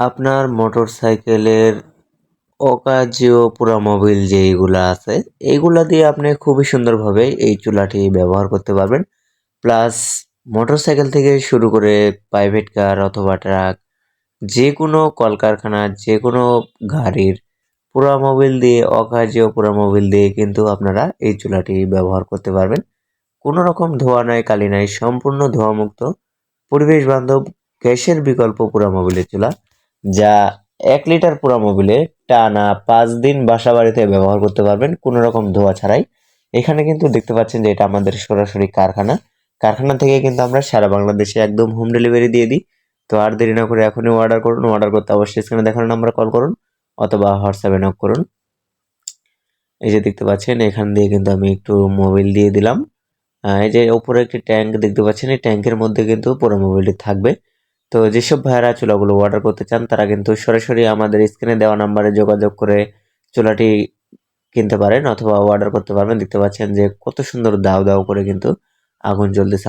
আপনার মোটরসাইকেলের অকার্যও পোড়ামোবিল যেইগুলা আছে, এইগুলা দিয়ে আপনি খুবই সুন্দরভাবে এই চুলাটি ব্যবহার করতে পারবেন। প্লাস মোটরসাইকেল থেকে শুরু করে প্রাইভেট কার অথবা ট্রাক, যেকোনো কলকারখানার যেকোনো গাড়ির পোড়ামোবিল দিয়ে, অকার্যও পোড়ামোবিল দিয়ে কিন্তু আপনারা এই চুলাটি ব্যবহার করতে পারবেন। কোনো রকম ধোঁয়া নাই, কালি নাই, সম্পূর্ণ ধোঁয়ামুক্ত, পরিবেশ বান্ধব গ্যাসের বিকল্প পোড়ামোবিলের চুলা, যা ১ লিটার পোড়ামোবিলে টানা ৫ দিন বাসাবাড়িতে ব্যবহার করতে পারবেন কোনো রকম ধোঁয়া ছাড়াই। এখানে কিন্তু দেখতে পাচ্ছেন যে এটা আমাদের সরাসরি কারখানা। কারখানা থেকে কিন্তু আমরা সারা বাংলাদেশে একদম হোম ডেলিভারি দিয়ে দিই। তো আর দেরি না করে এখনই অর্ডার করুন। অর্ডার করতে অবশ্যই স্ক্রিনে দেখানো নাম্বারে কল করুন অথবা হোয়াটসঅ্যাপে নক করুন। এই যে দেখতে পাচ্ছেন এখান দিয়ে কিন্তু আমি একটু মোবিল দিয়ে দিলাম। এই যে উপরে একটি ট্যাঙ্ক দেখতে পাচ্ছেন, এই ট্যাঙ্কের মধ্যে কিন্তু পুরো মোবিলটি থাকবে। তো যেসব ভাইয়েরা চুলাগুলো অর্ডার করতে চান তারা কিন্তু সরাসরি আমাদের স্ক্রিনে দেওয়া নাম্বারে যোগাযোগ করে চুলাটি কিনতে পারেন অথবা অর্ডার করতে পারবেন। দেখতে পাচ্ছেন যে কত সুন্দর দাউ দাউ করে কিন্তু আগুন জ্বলতেছে।